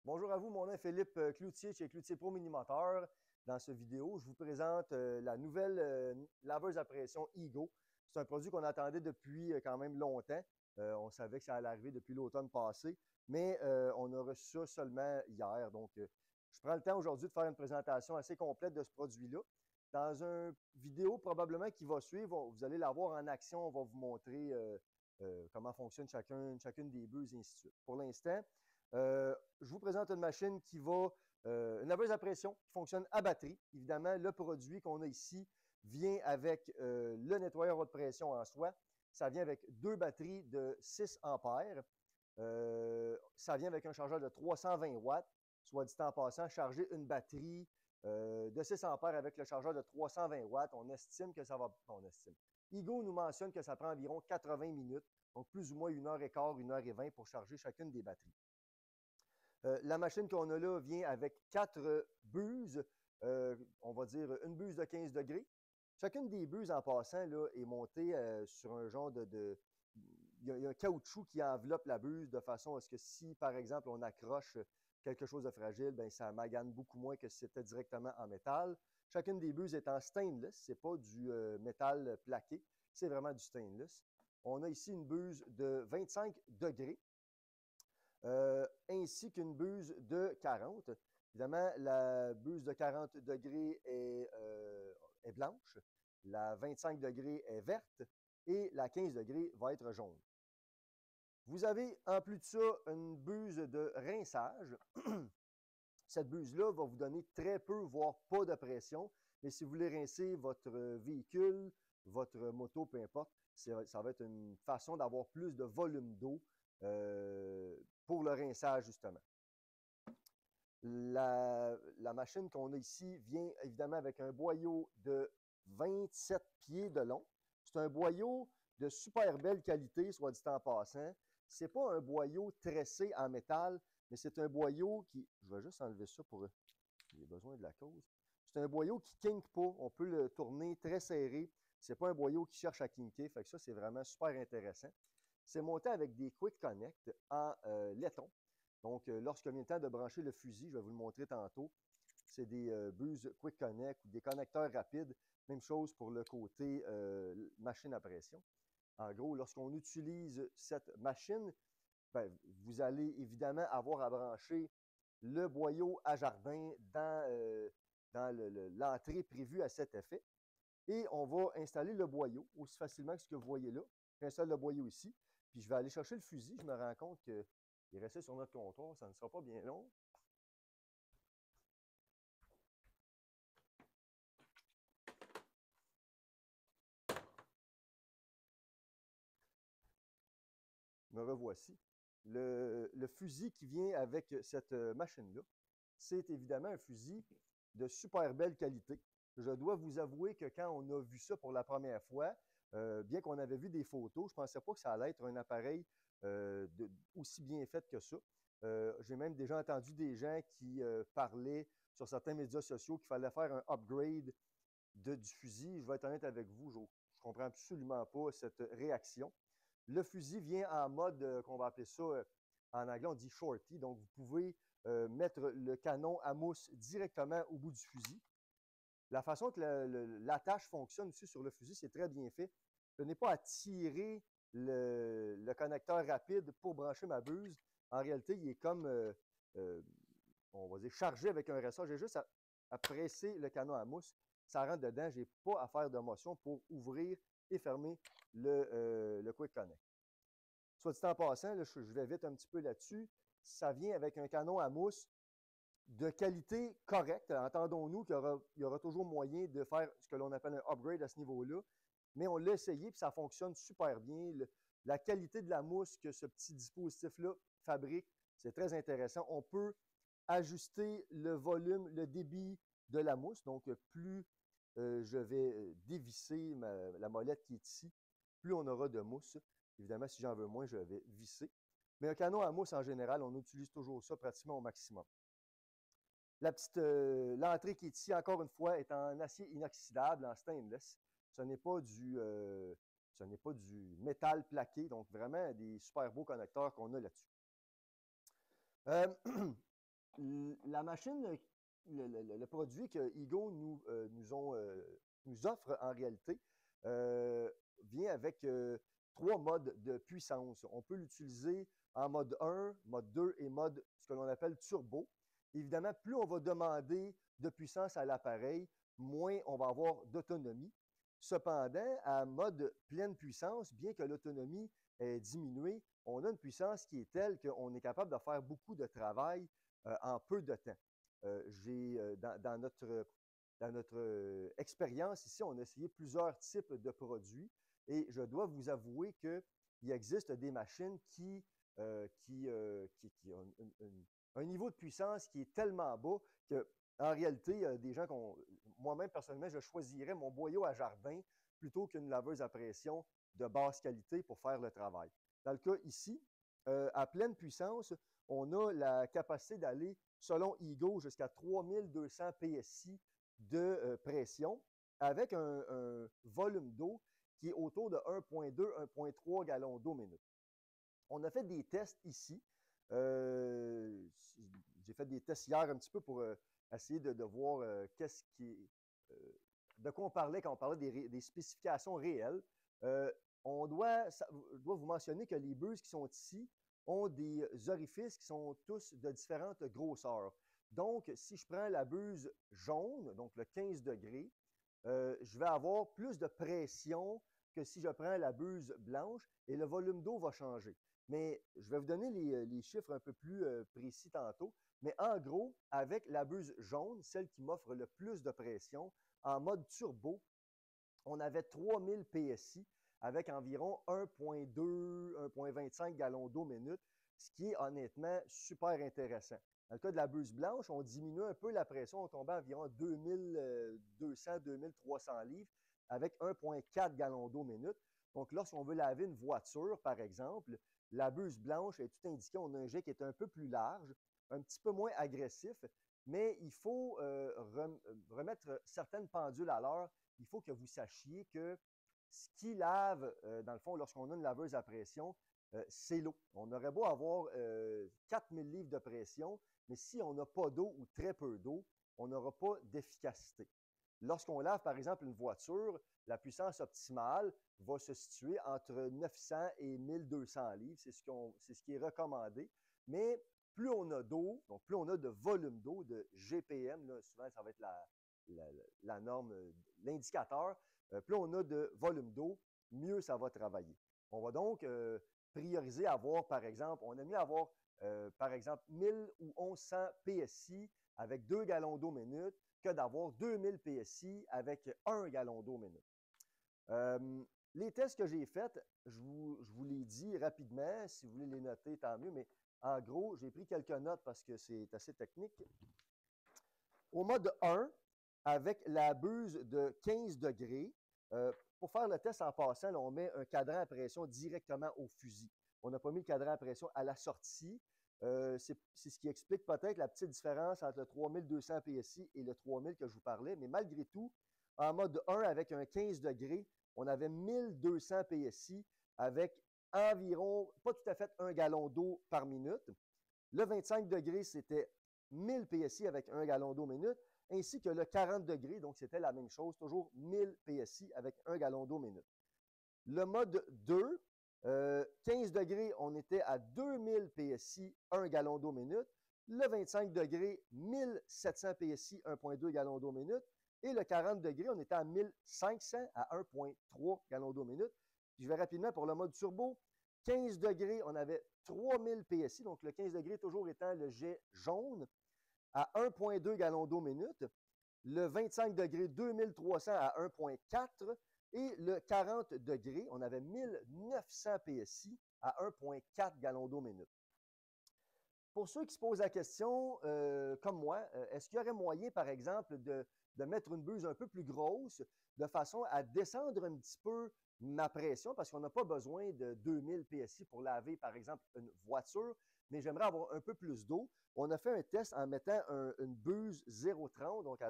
Bonjour à vous, mon nom est Philippe Cloutier chez Cloutier Pro Mini-Moteur. Dans cette vidéo, je vous présente la nouvelle laveuse à pression Ego. C'est un produit qu'on attendait depuis quand même longtemps. On savait que ça allait arriver depuis l'automne passé, mais on a reçu ça seulement hier. Donc, je prends le temps aujourd'hui de faire une présentation assez complète de ce produit-là. Dans une vidéo probablement qui va suivre, vous allez la voir en action. On va vous montrer comment fonctionne chacune des buses et ainsi de suite. Pour l'instant, je vous présente une machine qui va, une laveuse à pression qui fonctionne à batterie. Évidemment, le produit qu'on a ici vient avec le nettoyeur haute pression en soi. Ça vient avec deux batteries de 6 ampères. Ça vient avec un chargeur de 320 watts, soit dit en passant, charger une batterie de 6 ampères avec le chargeur de 320 watts. On estime que ça va. On estime. Ego nous mentionne que ça prend environ 80 minutes, donc plus ou moins 1h15, 1h20 pour charger chacune des batteries. La machine qu'on a là vient avec 4 buses, on va dire une buse de 15 degrés. Chacune des buses, en passant, là, est montée sur un genre de il y a un caoutchouc qui enveloppe la buse de façon à ce que si, par exemple, on accroche quelque chose de fragile, ben, ça magane beaucoup moins que si c'était directement en métal. Chacune des buses est en stainless, ce n'est pas du métal plaqué, c'est vraiment du stainless. On a ici une buse de 25 degrés. Ainsi qu'une buse de 40. Évidemment, la buse de 40 degrés est blanche, la 25 degrés est verte et la 15 degrés va être jaune. Vous avez en plus de ça une buse de rinçage. Cette buse-là va vous donner très peu, voire pas de pression, mais si vous voulez rincer votre véhicule, votre moto, peu importe, ça va être une façon d'avoir plus de volume d'eau pour le rinçage, justement. La machine qu'on a ici vient évidemment avec un boyau de 27 pieds de long. C'est un boyau de super belle qualité, soit dit en passant. Ce n'est pas un boyau tressé en métal, mais c'est un boyau qui. Je vais juste enlever ça pour. J'ai besoin de la cause. C'est un boyau qui ne kink pas. On peut le tourner très serré. Ce n'est pas un boyau qui cherche à kinker. Fait que ça, c'est vraiment super intéressant. C'est monté avec des Quick Connect en laiton. Donc, lorsqu'il vient le temps de brancher le fusil, je vais vous le montrer tantôt, c'est des buses Quick Connect ou des connecteurs rapides. Même chose pour le côté machine à pression. En gros, lorsqu'on utilise cette machine, ben, vous allez évidemment avoir à brancher le boyau à jardin dans l'entrée prévue à cet effet. Et on va installer le boyau aussi facilement que ce que vous voyez là. J'installe le boyau ici, puis je vais aller chercher le fusil. Je me rends compte qu'il est resté sur notre comptoir, ça ne sera pas bien long. Me revoici. Le fusil qui vient avec cette machine-là, c'est évidemment un fusil de super belle qualité. Je dois vous avouer que quand on a vu ça pour la première fois, bien qu'on avait vu des photos, je ne pensais pas que ça allait être un appareil aussi bien fait que ça. J'ai même déjà entendu des gens qui parlaient sur certains médias sociaux qu'il fallait faire un upgrade du fusil. Je vais être honnête avec vous, je ne comprends absolument pas cette réaction. Le fusil vient en mode, qu'on va appeler ça, en anglais, on dit shorty. Donc, vous pouvez mettre le canon à mousse directement au bout du fusil. La façon que l'attache fonctionne aussi sur le fusil, c'est très bien fait. Je n'ai pas à tirer le connecteur rapide pour brancher ma buse. En réalité, il est comme, on va dire, chargé avec un ressort. J'ai juste à presser le canon à mousse. Ça rentre dedans. Je n'ai pas à faire de motion pour ouvrir et fermer le Quick Connect. Soit dit en passant, là, je vais vite un petit peu là-dessus. Ça vient avec un canon à mousse de qualité correcte. Entendons-nous qu'il y aura toujours moyen de faire ce que l'on appelle un upgrade à ce niveau-là. Mais on l'a essayé et ça fonctionne super bien. La qualité de la mousse que ce petit dispositif-là fabrique, c'est très intéressant. On peut ajuster le volume, le débit de la mousse. Donc, plus je vais dévisser la molette qui est ici, plus on aura de mousse. Évidemment, si j'en veux moins, je vais visser. Mais un canon à mousse, en général, on utilise toujours ça pratiquement au maximum. L'entrée qui est ici, encore une fois, est en acier inoxydable, en stainless. Ce n'est pas du métal plaqué, donc vraiment des super beaux connecteurs qu'on a là-dessus. La machine, le produit que Ego nous offre en réalité vient avec 3 modes de puissance. On peut l'utiliser en mode 1, mode 2 et mode ce que l'on appelle turbo. Évidemment, plus on va demander de puissance à l'appareil, moins on va avoir d'autonomie. Cependant, à mode pleine puissance, bien que l'autonomie ait diminué, on a une puissance qui est telle qu'on est capable de faire beaucoup de travail en peu de temps. Dans notre expérience ici, on a essayé plusieurs types de produits et je dois vous avouer qu'il existe des machines qui ont un niveau de puissance qui est tellement bas qu'en réalité, il y a des gens moi-même, personnellement, je choisirais mon boyau à jardin plutôt qu'une laveuse à pression de basse qualité pour faire le travail. Dans le cas ici, à pleine puissance, on a la capacité d'aller, selon Ego, jusqu'à 3200 PSI de pression avec un volume d'eau qui est autour de 1,2-1,3 gallons d'eau minute. On a fait des tests ici. J'ai fait des tests hier un petit peu pour essayer de voir de quoi on parlait quand on parlait des spécifications réelles. Je dois vous mentionner que les buses qui sont ici ont des orifices qui sont tous de différentes grosseurs. Donc, si je prends la buse jaune, donc le 15 degrés, je vais avoir plus de pression que si je prends la buse blanche et le volume d'eau va changer. Mais je vais vous donner les chiffres un peu plus précis tantôt. Mais en gros, avec la buse jaune, celle qui m'offre le plus de pression, en mode turbo, on avait 3000 PSI avec environ 1,2-1,25 gallons d'eau minute, ce qui est honnêtement super intéressant. Dans le cas de la buse blanche, on diminue un peu la pression, on tombait à environ 2200-2300 livres avec 1,4 gallons d'eau minute. Donc, lorsqu'on veut laver une voiture, par exemple, la buse blanche est tout indiqué, on a un jet qui est un peu plus large, un petit peu moins agressif, mais il faut remettre certaines pendules à l'heure. Il faut que vous sachiez que ce qui lave, dans le fond, lorsqu'on a une laveuse à pression, c'est l'eau. On aurait beau avoir 4000 livres de pression, mais si on n'a pas d'eau ou très peu d'eau, on n'aura pas d'efficacité. Lorsqu'on lave, par exemple, une voiture, la puissance optimale va se situer entre 900 et 1200 livres. C'est ce qui est recommandé. Mais plus on a d'eau, donc plus on a de volume d'eau, de GPM, là, souvent ça va être la norme, l'indicateur, plus on a de volume d'eau, mieux ça va travailler. On va donc prioriser à avoir, par exemple, on aime mieux avoir, par exemple, 1000 ou 1100 PSI avec 2 gallons d'eau minute que d'avoir 2000 PSI avec 1 gallon d'eau minute. Les tests que j'ai faits, je vous les dis rapidement. Si vous voulez les noter, tant mieux, mais en gros, j'ai pris quelques notes parce que c'est assez technique. Au mode 1, avec la buse de 15 degrés, pour faire le test en passant, là, on met un cadran à pression directement au fusil. On n'a pas mis le cadran à pression à la sortie. C'est ce qui explique peut-être la petite différence entre le 3200 PSI et le 3000 que je vous parlais. Mais malgré tout, en mode 1 avec un 15 degrés, on avait 1200 PSI avec environ, pas tout à fait 1 gallon d'eau par minute. Le 25 degrés, c'était 1000 PSI avec 1 gallon d'eau minute, ainsi que le 40 degrés, donc c'était la même chose, toujours 1000 PSI avec 1 gallon d'eau minute. Le mode 2, 15 degrés, on était à 2000 PSI, 1 gallon d'eau minute. Le 25 degrés, 1700 PSI, 1,2 gallon d'eau minute. Et le 40 degrés, on était à 1500 à 1,3 gallon d'eau minute. Puis je vais rapidement pour le mode turbo. 15 degrés, on avait 3000 PSI, donc le 15 degrés toujours étant le jet jaune, à 1,2 gallon d'eau minute. Le 25 degrés, 2300 à 1,4. Et le 40 degrés, on avait 1900 PSI à 1,4 gallons d'eau minute. Pour ceux qui se posent la question, comme moi, est-ce qu'il y aurait moyen, par exemple, de mettre une buse un peu plus grosse de façon à descendre un petit peu ma pression, parce qu'on n'a pas besoin de 2000 PSI pour laver, par exemple, une voiture, mais j'aimerais avoir un peu plus d'eau. On a fait un test en mettant une buse 0,30, donc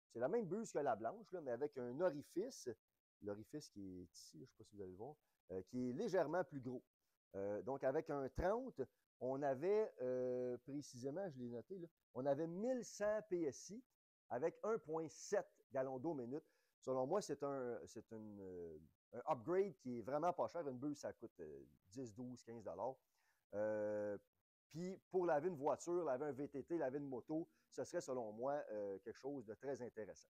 c'est la même buse que la blanche, là, mais avec un orifice, l'orifice qui est ici, je ne sais pas si vous allez le voir, qui est légèrement plus gros. Donc, avec un 30, on avait, précisément, je l'ai noté, là, on avait 1100 PSI avec 1,7 gallons d'eau minute. Selon moi, c'est un upgrade qui est vraiment pas cher. Une buse, ça coûte 10, 12, 15 $. Puis, pour laver une voiture, laver un VTT, laver une moto, ce serait, selon moi, quelque chose de très intéressant.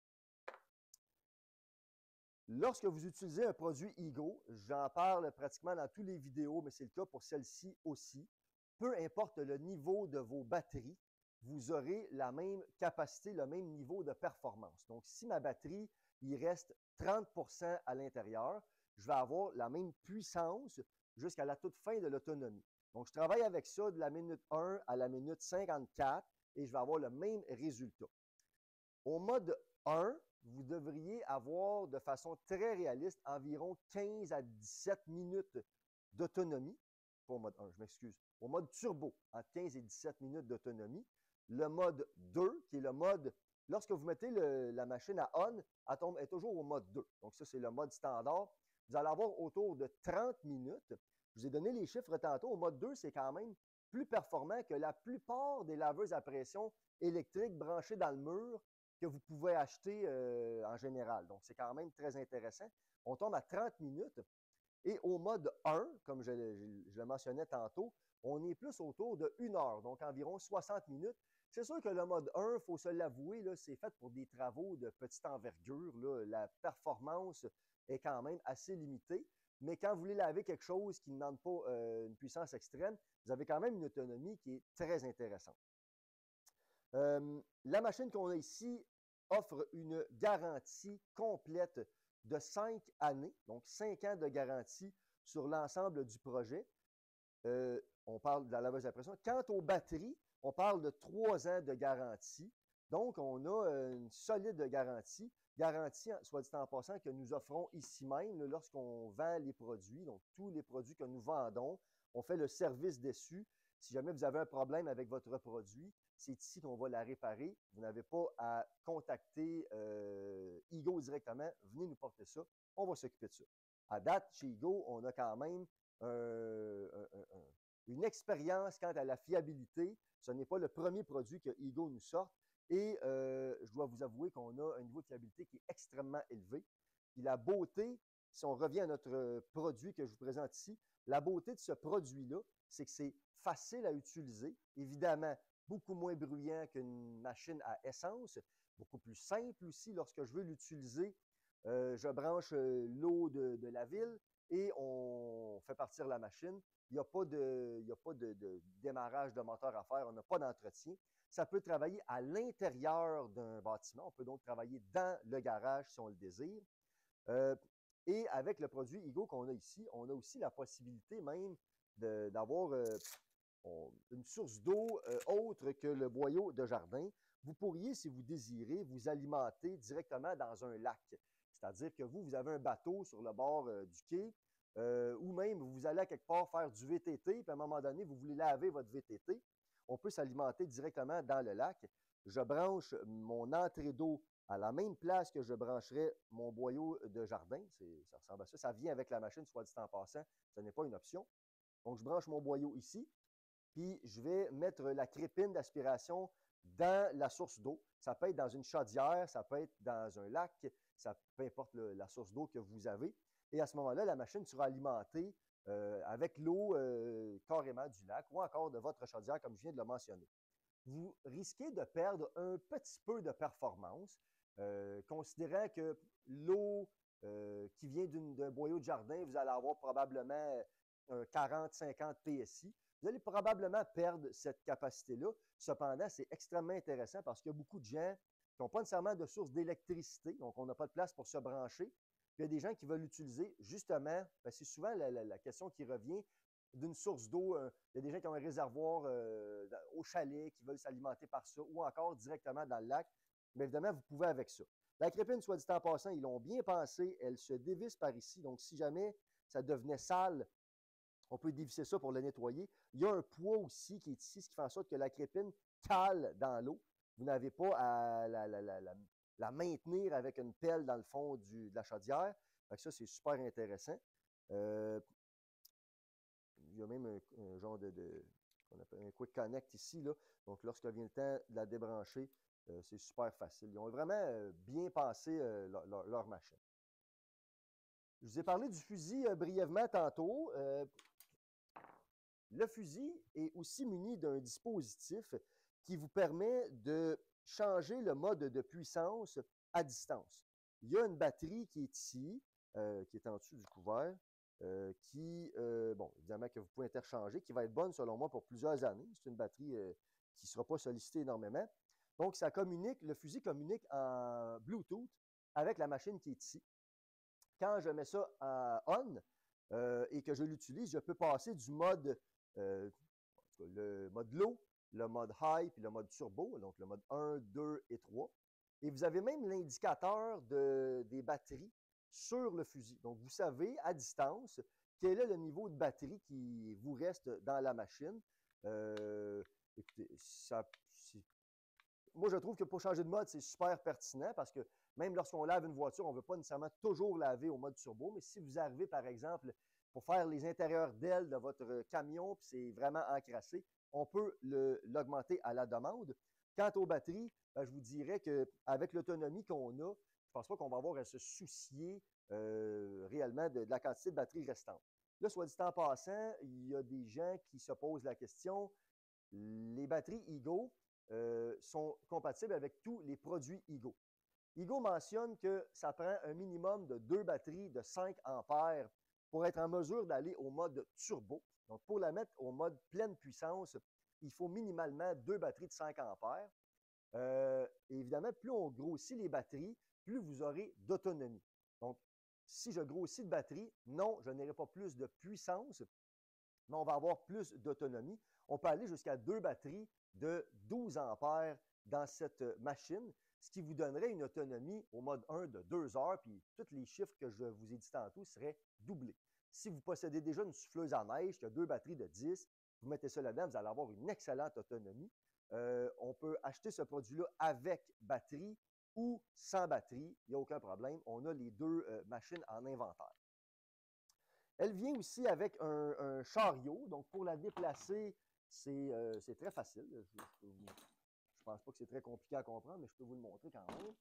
Lorsque vous utilisez un produit Ego, j'en parle pratiquement dans toutes les vidéos, mais c'est le cas pour celle-ci aussi. Peu importe le niveau de vos batteries, vous aurez la même capacité, le même niveau de performance. Donc, si ma batterie, il reste 30% à l'intérieur, je vais avoir la même puissance jusqu'à la toute fin de l'autonomie. Donc, je travaille avec ça de la minute 1 à la minute 54 et je vais avoir le même résultat. Au mode 1, vous devriez avoir de façon très réaliste environ 15 à 17 minutes d'autonomie. Pas au mode 1, je m'excuse. Au mode turbo, entre 15 et 17 minutes d'autonomie. Le mode 2, qui est le mode, lorsque vous mettez la machine à on, elle est toujours au mode 2. Donc ça, c'est le mode standard. Vous allez avoir autour de 30 minutes. Je vous ai donné les chiffres tantôt. Au mode 2, c'est quand même plus performant que la plupart des laveuses à pression électriques branchées dans le mur que vous pouvez acheter en général. Donc, c'est quand même très intéressant. On tombe à 30 minutes. Et au mode 1, comme je le mentionnais tantôt, on est plus autour de 1 heure, donc environ 60 minutes. C'est sûr que le mode 1, il faut se l'avouer, c'est fait pour des travaux de petite envergure. Là, la performance est quand même assez limitée. Mais quand vous voulez laver quelque chose qui ne demande pas une puissance extrême, vous avez quand même une autonomie qui est très intéressante. La machine qu'on a ici offre une garantie complète de 5 années, donc 5 ans de garantie sur l'ensemble du projet. On parle de la laveuse à pression. Quant aux batteries, on parle de 3 ans de garantie. Donc, on a une solide garantie. Garantie, soit dit en passant, que nous offrons ici même lorsqu'on vend les produits. Donc, tous les produits que nous vendons, on fait le service dessus. Si jamais vous avez un problème avec votre produit, c'est ici qu'on va la réparer. Vous n'avez pas à contacter Ego directement. Venez nous porter ça. On va s'occuper de ça. À date, chez Ego, on a quand même une expérience quant à la fiabilité. Ce n'est pas le premier produit que Ego nous sort. Et je dois vous avouer qu'on a un niveau de fiabilité qui est extrêmement élevé. Puis la beauté, si on revient à notre produit que je vous présente ici, la beauté de ce produit-là, c'est que c'est facile à utiliser. Évidemment, beaucoup moins bruyant qu'une machine à essence, beaucoup plus simple aussi lorsque je veux l'utiliser. Je branche l'eau de la ville et on fait partir la machine. Il n'y a pas de démarrage de moteur à faire, on n'a pas d'entretien. Ça peut travailler à l'intérieur d'un bâtiment. On peut donc travailler dans le garage si on le désire. Et avec le produit Ego qu'on a ici, on a aussi la possibilité même d'avoir une source d'eau autre que le boyau de jardin. Vous pourriez, si vous désirez, vous alimenter directement dans un lac. C'est-à-dire que vous avez un bateau sur le bord du quai, ou même vous allez à quelque part faire du VTT, puis à un moment donné, vous voulez laver votre VTT. On peut s'alimenter directement dans le lac. Je branche mon entrée d'eau à la même place que je brancherais mon boyau de jardin. Ça ressemble à ça. Ça vient avec la machine, soit dit en passant. Ce n'est pas une option. Donc, je branche mon boyau ici, puis je vais mettre la crépine d'aspiration dans la source d'eau. Ça peut être dans une chaudière, ça peut être dans un lac, peu importe la source d'eau que vous avez. Et à ce moment-là, la machine sera alimentée avec l'eau carrément du lac ou encore de votre chaudière, comme je viens de le mentionner. Vous risquez de perdre un petit peu de performance, considérant que l'eau qui vient d'un boyau de jardin, vous allez avoir probablement 40-50 PSI. Vous allez probablement perdre cette capacité-là. Cependant, c'est extrêmement intéressant parce qu'il y a beaucoup de gens qui n'ont pas nécessairement de source d'électricité, donc on n'a pas de place pour se brancher. Puis il y a des gens qui veulent l'utiliser justement, c'est souvent la question qui revient d'une source d'eau. Il y a des gens qui ont un réservoir au chalet, qui veulent s'alimenter par ça, ou encore directement dans le lac. Mais évidemment, vous pouvez avec ça. La crépine, soit dit en passant, ils l'ont bien pensé, elle se dévisse par ici. Donc, si jamais ça devenait sale, on peut dévisser ça pour le nettoyer. Il y a un poids aussi qui est ici, ce qui fait en sorte que la crépine cale dans l'eau. Vous n'avez pas à la maintenir avec une pelle dans le fond de la chaudière. Fait que ça, c'est super intéressant. il y a même un genre qu'on appelle un Quick Connect ici, là. Donc, lorsque vient le temps de la débrancher, c'est super facile. Ils ont vraiment bien pensé leur machine. Je vous ai parlé du fusil brièvement tantôt. Le fusil est aussi muni d'un dispositif qui vous permet de changer le mode de puissance à distance. Il y a une batterie qui est ici, qui est en dessous du couvert, bon, évidemment que vous pouvez interchanger, qui va être bonne selon moi pour plusieurs années. C'est une batterie qui ne sera pas sollicitée énormément. Donc, ça communique, le fusil communique en Bluetooth avec la machine qui est ici. Quand je mets ça en on et que je l'utilise, je peux passer du mode, le mode low, le mode high, puis le mode turbo, donc le mode 1, 2 et 3. Et vous avez même l'indicateur des batteries sur le fusil. Donc, vous savez à distance quel est le niveau de batterie qui vous reste dans la machine. Écoutez, moi, je trouve que pour changer de mode, c'est super pertinent parce que même lorsqu'on lave une voiture, on ne veut pas nécessairement toujours laver au mode turbo. Mais si vous arrivez, par exemple, pour faire les intérieurs d'ailes de votre camion, puis c'est vraiment encrassé, on peut l'augmenter à la demande. Quant aux batteries, ben, je vous dirais qu'avec l'autonomie qu'on a, je ne pense pas qu'on va avoir à se soucier réellement de la quantité de batterie restante. Là, soit dit en passant, il y a des gens qui se posent la question, les batteries Ego sont compatibles avec tous les produits Ego. Ego mentionne que ça prend un minimum de 2 batteries de 5 ampères pour être en mesure d'aller au mode turbo. Donc, pour la mettre au mode pleine puissance, il faut minimalement 2 batteries de 5 ampères. Et évidemment, plus on grossit les batteries, plus vous aurez d'autonomie. Donc, si je grossis de batterie, non, je n'aurai pas plus de puissance, mais on va avoir plus d'autonomie. On peut aller jusqu'à 2 batteries de 12 ampères dans cette machine, ce qui vous donnerait une autonomie au mode 1 de 2 heures, puis tous les chiffres que je vous ai dit tantôt seraient doublés. Si vous possédez déjà une souffleuse à neige qui a 2 batteries de 10, vous mettez ça là-dedans, vous allez avoir une excellente autonomie. On peut acheter ce produit-là avec batterie ou sans batterie, il n'y a aucun problème. On a les 2 machines en inventaire. Elle vient aussi avec un chariot, donc pour la déplacer, c'est très facile. Je ne pense pas que c'est très compliqué à comprendre, mais je peux vous le montrer quand même.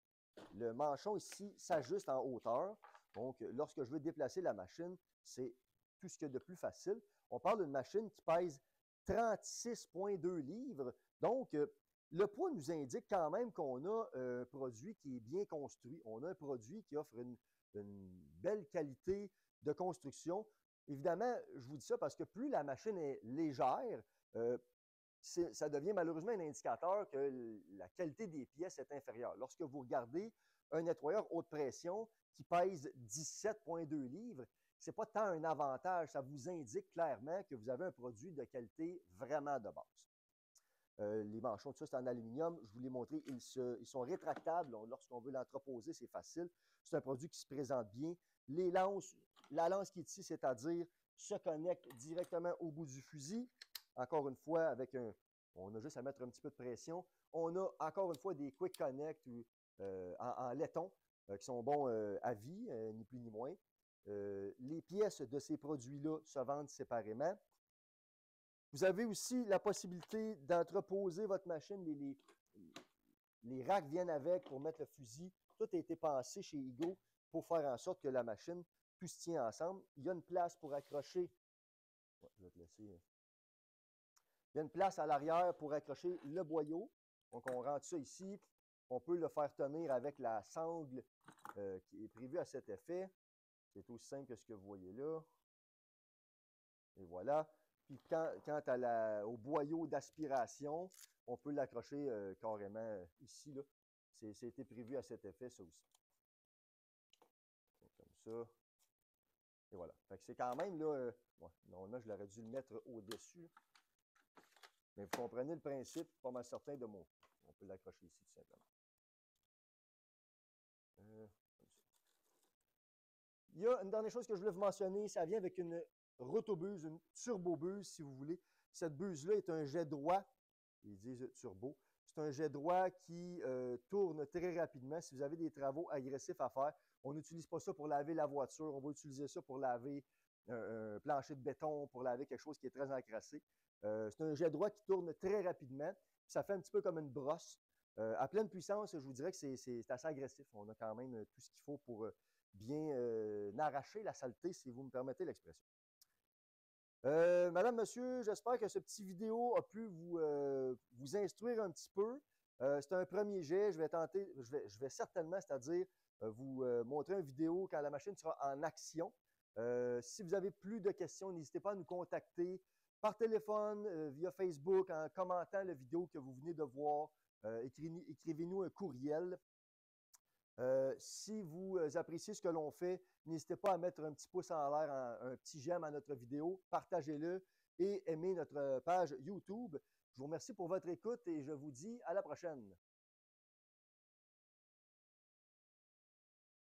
Le manchon ici s'ajuste en hauteur. Donc, lorsque je veux déplacer la machine, c'est tout ce qu'il y a de plus facile. On parle d'une machine qui pèse 36,2 livres. Donc, le poids nous indique quand même qu'on a un produit qui est bien construit. On a un produit qui offre une belle qualité de construction. Évidemment, je vous dis ça parce que plus la machine est légère, ça devient malheureusement un indicateur que la qualité des pièces est inférieure. Lorsque vous regardez un nettoyeur haute pression qui pèse 17,2 livres, ce n'est pas tant un avantage. Ça vous indique clairement que vous avez un produit de qualité vraiment de base. Les manchons, tout ça, c'est en aluminium. Je vous l'ai montré, ils sont rétractables. Lorsqu'on veut l'entreposer, c'est facile. C'est un produit qui se présente bien. Les lances, la lance qui est ici, c'est-à-dire se connecte directement au bout du fusil. Encore une fois, on a juste à mettre un petit peu de pression. On a encore une fois des Quick Connect en laiton qui sont bons à vie, ni plus ni moins. Les pièces de ces produits-là se vendent séparément. Vous avez aussi la possibilité d'entreposer votre machine. Les racks viennent avec pour mettre le fusil. Tout a été pensé chez Ego pour faire en sorte que la machine puisse se tenir ensemble. Il y a une place pour accrocher. Ouais, je vais te laisser. Il y a une place à l'arrière pour accrocher le boyau. Donc, on rentre ça ici. On peut le faire tenir avec la sangle qui est prévue à cet effet. C'est aussi simple que ce que vous voyez là. Et voilà. Puis, quant au boyau d'aspiration, on peut l'accrocher carrément ici. C'était prévu à cet effet, ça aussi. Comme ça. Et voilà. Fait que c'est quand même, là, normalement, je l'aurais dû le mettre au-dessus. Mais vous comprenez le principe, pas mal certain de mon. On peut l'accrocher ici, tout simplement. Il y a une dernière chose que je voulais vous mentionner, ça vient avec une rotobuse, une turbobuse, si vous voulez. Cette buse-là est un jet droit. Ils disent turbo. C'est un jet droit qui tourne très rapidement. Si vous avez des travaux agressifs à faire, on n'utilise pas ça pour laver la voiture. On va utiliser ça pour laver un plancher de béton pour laver quelque chose qui est très encrassé. C'est un jet droit qui tourne très rapidement. Ça fait un petit peu comme une brosse. À pleine puissance, je vous dirais que c'est assez agressif. On a quand même tout ce qu'il faut pour bien arracher la saleté, si vous me permettez l'expression. Madame, monsieur, j'espère que ce petit vidéo a pu vous instruire un petit peu. C'est un premier jet. Je vais tenter, je vais certainement, c'est-à-dire vous montrer une vidéo quand la machine sera en action. Si vous avez plus de questions, n'hésitez pas à nous contacter par téléphone, via Facebook, en commentant la vidéo que vous venez de voir. Écrivez-nous un courriel. Si vous appréciez ce que l'on fait, n'hésitez pas à mettre un petit pouce en l'air, un petit j'aime à notre vidéo, partagez-le et aimez notre page YouTube. Je vous remercie pour votre écoute et je vous dis à la prochaine.